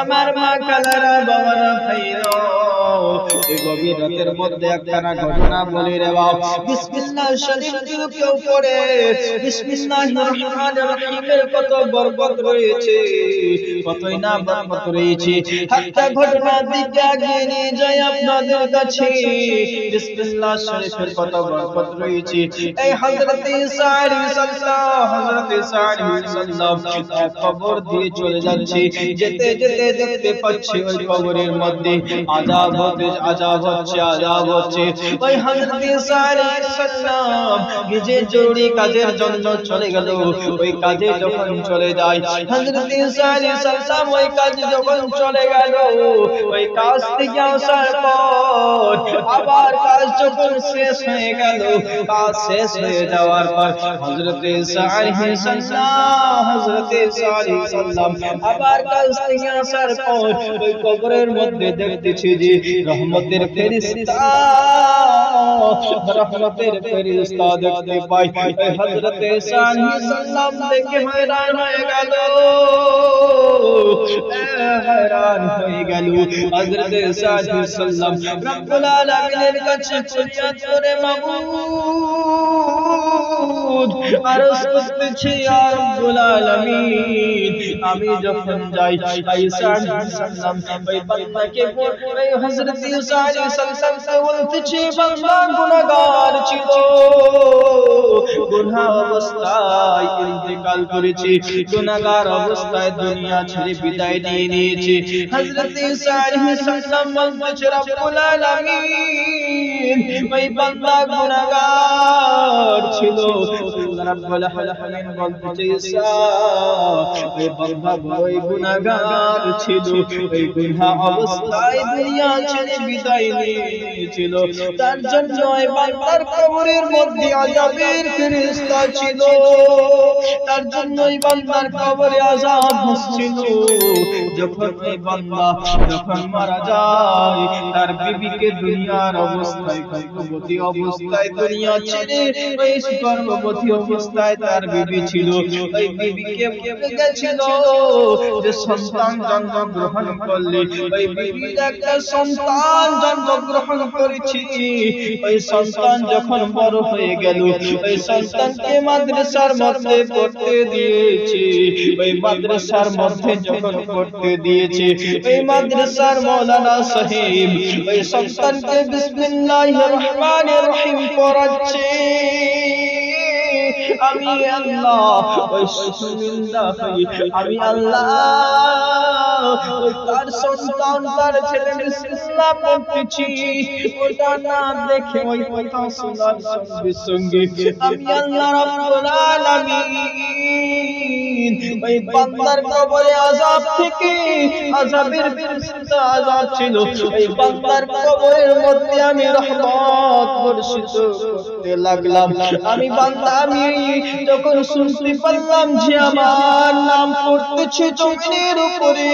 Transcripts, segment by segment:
আমার মা কালারা বাবারা ভাইরা এই গভীর রাতের মধ্যে একখানা ঘটনা বলি রে বাবা। বিসমিল্লাহ শরীফ কেউ পড়ে বিসমিল্লাহির রহমানির রহিমের কত বরকত রয়েছে, কতই না বরকত রয়েছে। একটা ঘটনা দিকে আগিয়ে নিয়ে যাই আপনাদের কাছে। বিসমিল্লাহ শরীফের কত বরকত রয়েছে। এই হযরত ঈসা আলাইহিস সালাম, হযরত ঈসা আলাইহিস সালাম কবর দিয়ে চলে যাচ্ছে। যেতে যেতে দেখতে পাচ্ছে ওই কবরের মধ্যে আযাব হচ্ছে। ওই হযরত ঈসা আলাইহিস সালাম যে জরুরি কাজের জন্য চলে গেল, ওই কাজে যখন চলে যায় হযরত ঈসা আলাইহিস সালাম ওই কাজে যখন চলে গেল, ওই কাজ থেকে আসার পর আবার কাজ যখন শেষ হয়ে গেল, কাজ শেষ হয়ে যাওয়ার পর হযরত ঈসা আলাইহিস সালাম আবার কাজ থেকে আসার পর ওই কবরের মধ্যে দেখতেছি যে রহমতের ফেরেশতা দেখতে পাই। হযরত ঈসা আলাইহিস সালাম দেখে হয়রান হয়ে গেল। হযরত ঈসা আলাইহিস সালাম রব্বুল আলামিনের কাছে ফরিয়াদ করে, মাবুদ আরজ করতেছি ইয়া রব্বুল আলামিন, আমি যখন যাই ঈসা আলাইহিস সালাম ওই বান্দাকে বলে, হযরত ঈসা আলাইহিস সালাম বলতেছি বান্দা গুনাহগার ছিল, গুনাহ অবস্থায় ইন্তেকাল করেছে, গুনাহগার অবস্থায় দুনিয়া ছেড়ে বিদায় নিয়ে নিয়েছে। হযরত ঈসা আলাইহিস সালাম বলতেছে রব্বুল আলামিন ওই বান্দা গুনাহগার ছিল। রব্বুল আলামিন বলতেছে ঈসা ওই বান্দা বড়ই গুনাহগার ছিল, ওই গুনাহ অবস্থায় দুনিয়া ছেড়ে বিদায় নিয়েছিল, তার জন্য ওই বান্দার কবরের মধ্যে আযাবের ফেরেশতা ছিল, তার জন্য ওই বান্দার কবরে আযাব হচ্ছিল। যখন এই বান্দা যখন মারা যায়, তার বিবিকে দুনিয়ার অবস্থায় গর্ভবতী অবস্থায় দুনিয়া ছেড়ে, ওই গর্ভবতী অবস্থায় তার বিবি ছিল, ওই বিবিকে বলে গেছিল যে সন্তান জন্মগ্রহণ করলে, ওই বিবির একটা সন্তান জন্মগ্রহণ করেছি, ওই সন্তান যখন বড় হয়ে গেল, ওই সন্তানকে মাদ্রাসার মধ্যে পড়তে দিয়েছে। ওই মাদ্রাসার মধ্যে যখন পড়তে দিয়েছে, ওই মাদ্রাসার মাওলানা সাহেব ওই সন্তানকে বিসমিল্লাহির রহমানির রহিম পড়াচ্ছে। আমি আল্লাহ ওই শর্মিন্দা হই, আমি আল্লাহ তার সন্তান তার ছেলে বিসমিল্লাহ পড়তেছি, ওটা না দেখে ওই কথা শোনার সঙ্গে সঙ্গে আমি আল্লাহ রাব্বুল আলামিন ওই বান্দার কবরে আযাব থেকে আযাবের ফেরেশতা আযাব ছিল, ওই বান্দার কবরের মধ্যে আমি রহমত বর্ষিত করতে লাগলাম। আমি বান্দা আমি যখন শুনতে পারলাম যে আমার নাম পড়তেছে জমিনের উপরে,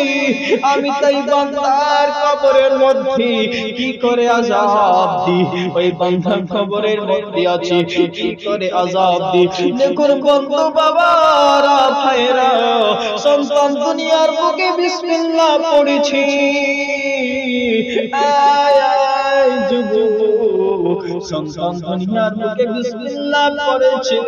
আমি তাই বান্দার কবরের মধ্যে কি করে আযাব দি, ওই বান্দার কবরের মধ্যে আছে কি করে আযাব দি। দেখুন বন্ধু বাবারা ভাইরা, সন্তান দুনিয়ার বুকে বিসমিল্লাহ পড়েছি, সন্তান দুনিয়ার বুকে বিসমিল্লাহ পড়েছে,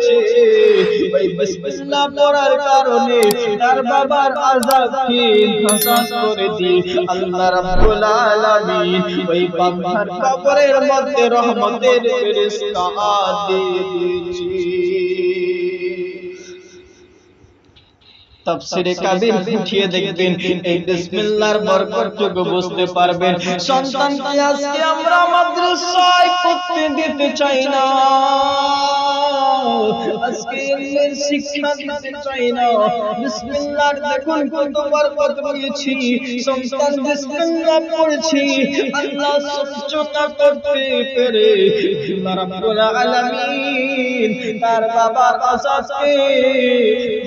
ওই বিসমিল্লাহ পড়ার কারণে তার বাবার আযাবকে হাসান করে দিয়ে আল্লাহ রাব্বুল আলামিন ওই বান্দার কবরের মধ্যে রহমতের ফেরেশতা দিয়ে দিয়েছে। তাফসীরে কাবীর উঠিয়ে দেখবেন, এই বিসমিল্লাহর বরকতটুকু বুঝতে পারবেন। সন্তানকে আজকে আমরা মাদ্রাসায় পড়তে দিতে চাই না, আজকে এর শিক্ষা দিতে চাই না। বিসমিল্লাহর দেখুন কত বরকত রয়েছে, সন্তান বিসমিল্লাহ পড়ছে, আল্লাহ সহ্য না করতে পেরে আল্লাহ রাব্বুল আলামিন তার বাবার আযাবকে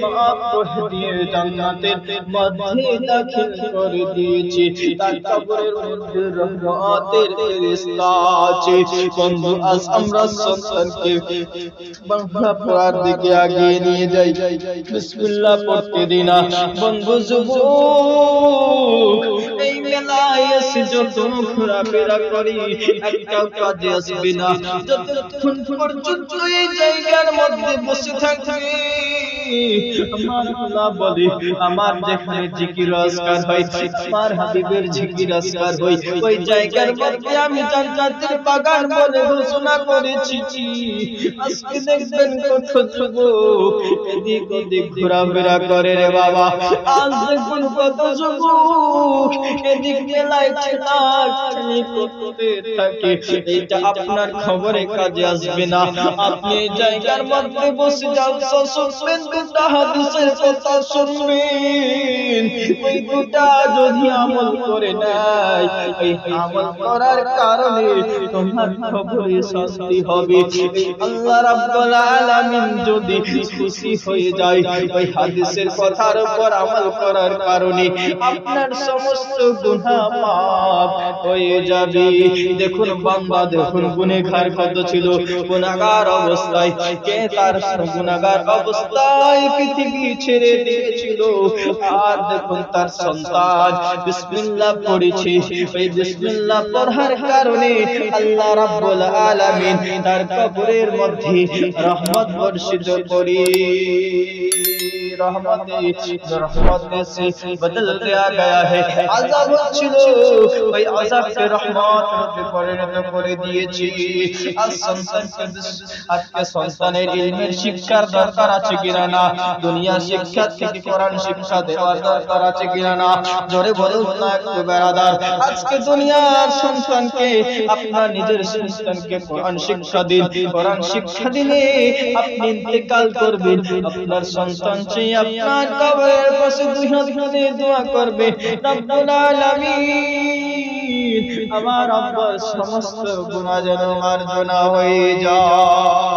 মাফ করে দিয়ে জান্নাতের মধ্যে দাখিল করে দিয়েছে, তার কবরের মধ্যে রহমতের ফেরেশতা আছে। বন্ধু আজ আমরা সন্তানকে বাংলা পড়া দোয়ার দিকে এগিয়ে নিয়ে যাই। বিসমিল্লাহ পড়তে দিনা বন্ধু যুবক, এই মেলায় এসে যত ঘোরাফেরা করি একটাও কাজে আসবে না যতক্ষণ পর্যন্ত এই জায়গার মধ্যে বসে থাকবে। আমার আল্লাহ বলে, আমার যেখানে জিকির আজকার হয়, আমার হাবিবের জিকির আজকার হয়, ওই জায়গার মধ্যে আমি জান্নাতের বাগান বলে ঘোষণা করেছি। আজকে দেখবেন কত যুবক এদিক ওদিক ঘোরাফেরা করে রে বাবা। আজ দেখুন কত যুবক এদিক মেলায় ঠেলাঠেলি করতে থাকে। এটা আপনার খবরে কাজে আসবে না। আপনি এই জায়গার মধ্যে বসে জালসা শুনবেন, দুটা হাদিসের কথা শুনবেন। ওই দুটা যদি আমল করে নাই, এই আমল করার কারণে তোমার খবরে শান্তি হবে। আল্লাহ রাব্বুল আলামিন যদি খুশি হয়ে যায়, ওই হাদিসের কথার উপর আমল করার কারণে আপনার সমস্ত গুনাহ মাফ হয়ে যাবে। দেখুন বান্দা, দেখুন গুনাহগার কত ছিল, গুনাহগার অবস্থায় কে তার গুনাহগার অবস্থায় পৃথিবী ছেড়ে দিয়েছিল। আর দেখুন তার সন্তান বিসমিল্লাহ পড়েছে, এই বিসমিল্লাহ পড়ার কারণে আল্লাহ রাব্বুল আলামিন তার কবরের মধ্যে রহমত বর্ষিত করে। रहमत से बदल दिया गया है। আযাব ছিল, ওই আযাবকে রহমতে পরিণত করে দিয়েছি। আজকে সন্তানের ইলমের শিক্ষার দরকার আছে কিনা না, দুনিয়া শিক্ষা থেকে কোরআন শিক্ষা দেওয়ার দরকার আছে কিনা না, জোরে বলুন না একটু বেরাদার। আজকে দুনিয়ার সন্তানকে, আপনার নিজের সন্তানকে কোরআন শিক্ষা দিন। কোরআন শিক্ষা দিলে আপনি ইন্তেকাল করবেন, আপনার সন্তান চেয়ে আপনার কবরের পাশে দুই হাত তুলে দোয়া করবে, রব্বুল আলামিন আমার আব্বার সমস্ত গুনাহ যেন মার্জনা হয়ে যায়।